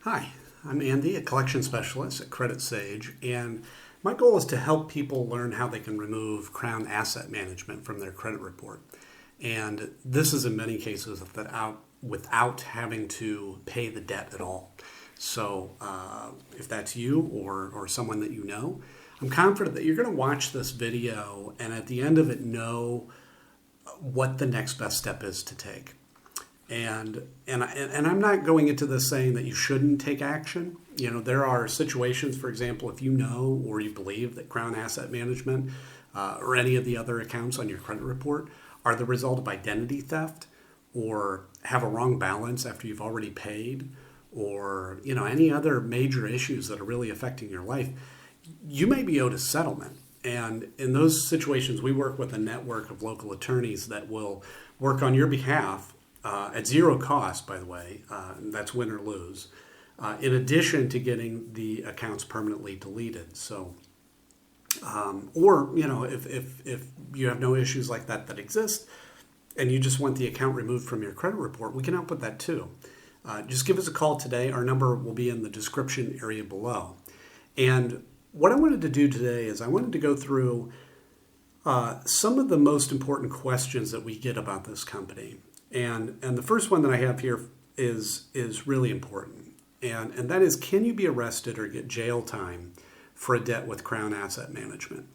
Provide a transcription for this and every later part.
Hi, I'm Andy, a collection specialist at Credit Sage, and my goal is to help people learn how they can remove Crown Asset Management from their credit report. And this is in many cases without having to pay the debt at all. So if that's you or someone that you know, I'm confident that you're going to watch this video and at the end of it know what the next best step is to take. And I'm not going into this saying that you shouldn't take action. You know, there are situations, for example, if you know or you believe that Crown Asset Management or any of the other accounts on your credit report are the result of identity theft or have a wrong balance after you've already paid or, you know, any other major issues that are really affecting your life, you may be owed a settlement. And in those situations, we work with a network of local attorneys that will work on your behalf at zero cost, by the way. That's win or lose. In addition to getting the accounts permanently deleted. So, or you know, if you have no issues like that exist, and you just want the account removed from your credit report, we can help with that too. Just give us a call today. Our number will be in the description area below. And what I wanted to do today is I wanted to go through some of the most important questions that we get about this company. And the first one that I have here is really important. And that is, can you be arrested or get jail time for a debt with Crown Asset Management?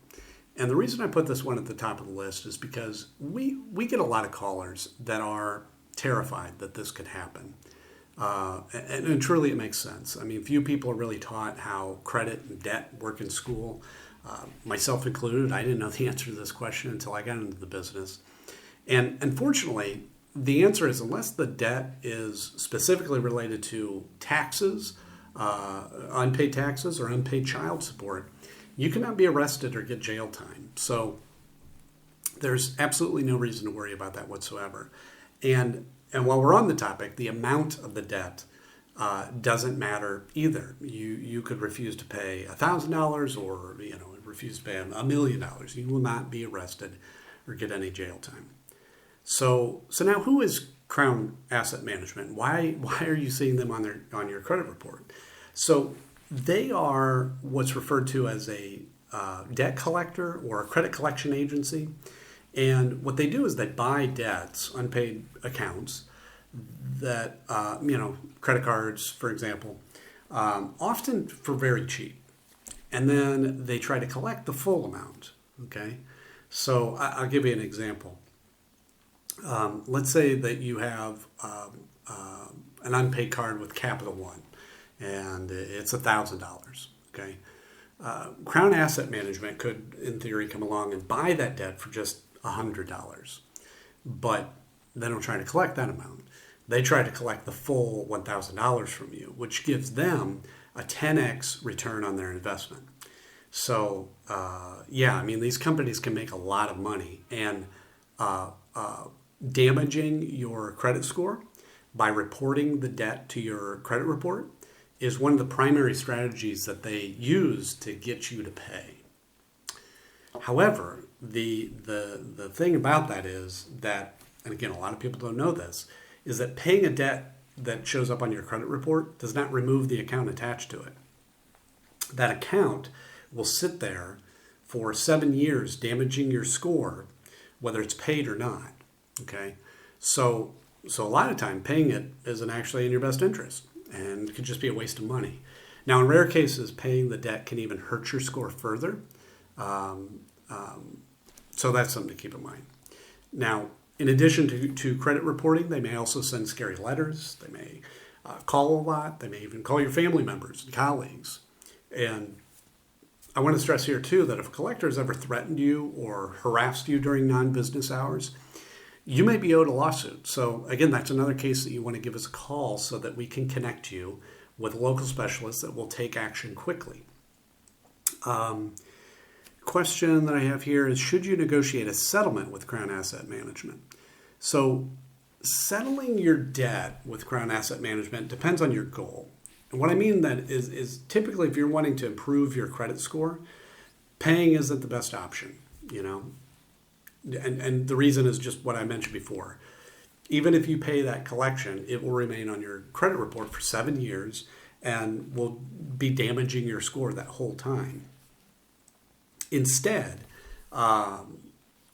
And the reason I put this one at the top of the list is because we get a lot of callers that are terrified that this could happen. And truly it makes sense. I mean, few people are really taught how credit and debt work in school, myself included. I didn't know the answer to this question until I got into the business. And unfortunately, the answer is unless the debt is specifically related to taxes, unpaid taxes or unpaid child support, you cannot be arrested or get jail time. So there's absolutely no reason to worry about that whatsoever. And while we're on the topic, the amount of the debt doesn't matter either. You could refuse to pay $1,000 or refuse to pay $1 million. You will not be arrested or get any jail time. So now who is Crown Asset Management? Why are you seeing them on your credit report? So they are what's referred to as a debt collector or a credit collection agency. And what they do is they buy debts, unpaid accounts that, credit cards, for example, often for very cheap. And then they try to collect the full amount. Okay. So I'll give you an example. Let's say that you have an unpaid card with Capital One, and it's $1,000. Okay, Crown Asset Management could, in theory, come along and buy that debt for just $100, but they don't try to collect that amount. They try to collect the full $1,000 from you, which gives them a 10x return on their investment. So, these companies can make a lot of money, and damaging your credit score by reporting the debt to your credit report is one of the primary strategies that they use to get you to pay. However, the thing about that is that, and again, a lot of people don't know this, is that paying a debt that shows up on your credit report does not remove the account attached to it. That account will sit there for 7 years damaging your score, whether it's paid or not. Okay, so a lot of time paying it isn't actually in your best interest and it could just be a waste of money. Now, in rare cases, paying the debt can even hurt your score further. So that's something to keep in mind. Now, in addition to credit reporting, they may also send scary letters. They may call a lot. They may even call your family members and colleagues. And I want to stress here, too, that if a collector has ever threatened you or harassed you during non-business hours, you may be owed a lawsuit. So again, that's another case that you want to give us a call so that we can connect you with local specialists that will take action quickly. Question that I have here is, should you negotiate a settlement with Crown Asset Management? So settling your debt with Crown Asset Management depends on your goal. And what I mean that is typically if you're wanting to improve your credit score, paying isn't the best option, And the reason is just what I mentioned before. Even if you pay that collection, it will remain on your credit report for 7 years and will be damaging your score that whole time. Instead,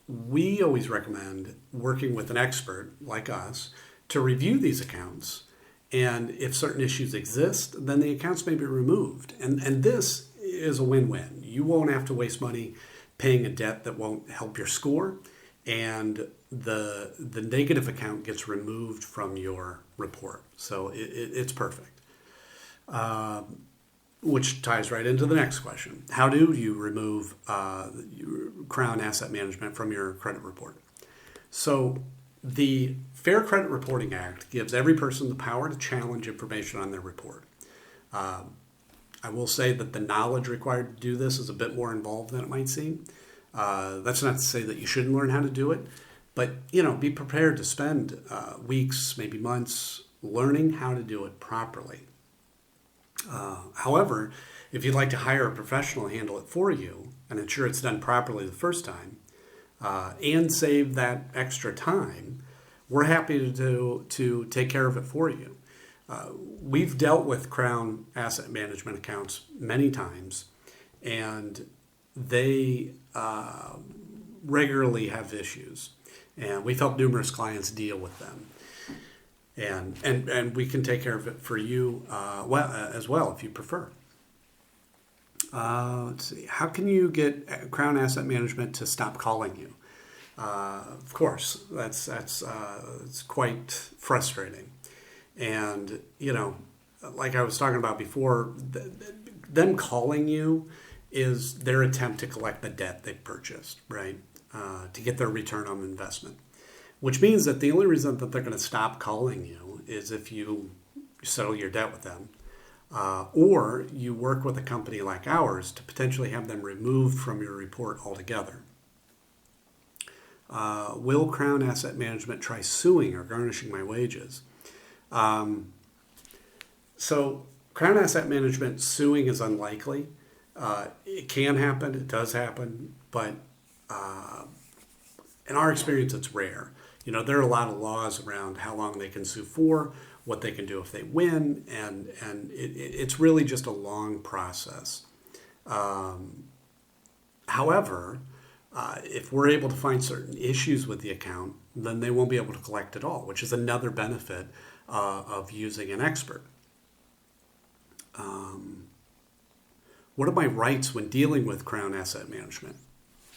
we always recommend working with an expert like us to review these accounts. And if certain issues exist, then the accounts may be removed. And this is a win-win. You won't have to waste money paying a debt that won't help your score, and the negative account gets removed from your report. So it's perfect. Which ties right into the next question. How do you remove Crown Asset Management from your credit report? So the Fair Credit Reporting Act gives every person the power to challenge information on their report. I will say that the knowledge required to do this is a bit more involved than it might seem. That's not to say that you shouldn't learn how to do it, but be prepared to spend weeks, maybe months, learning how to do it properly. However, if you'd like to hire a professional to handle it for you and ensure it's done properly the first time, and save that extra time, we're happy to take care of it for you. We've dealt with Crown Asset Management accounts many times, and they regularly have issues, and we've helped numerous clients deal with them. And we can take care of it for you as well if you prefer. Let's see. How can you get Crown Asset Management to stop calling you? Of course, that's it's quite frustrating. And like I was talking about before, them calling you is their attempt to collect the debt they've purchased, right? To get their return on investment. Which means that the only reason that they're going to stop calling you is if you settle your debt with them, or you work with a company like ours to potentially have them removed from your report altogether. Will Crown Asset Management try suing or garnishing my wages? So Crown Asset Management suing is unlikely. It can happen, it does happen, but in our experience, it's rare. There are a lot of laws around how long they can sue for, what they can do if they win, and it's really just a long process. However, if we're able to find certain issues with the account, then they won't be able to collect at all, which is another benefit of using an expert. What are my rights when dealing with Crown Asset Management?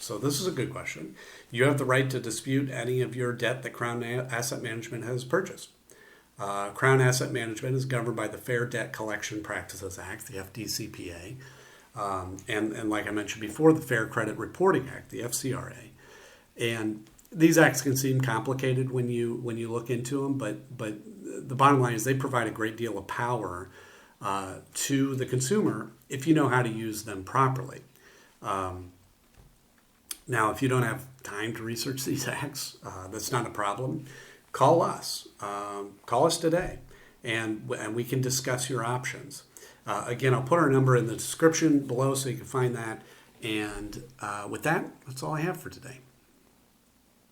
So this is a good question. You have the right to dispute any of your debt that Crown Asset Management has purchased. Crown Asset Management is governed by the Fair Debt Collection Practices Act, the FDCPA, and like I mentioned before, the Fair Credit Reporting Act, the FCRA. And these acts can seem complicated when you look into them, but the bottom line is they provide a great deal of power to the consumer if you know how to use them properly. Now, if you don't have time to research these acts, that's not a problem. Call us. Call us today, and we can discuss your options. Again, I'll put our number in the description below so you can find that. And with that, that's all I have for today.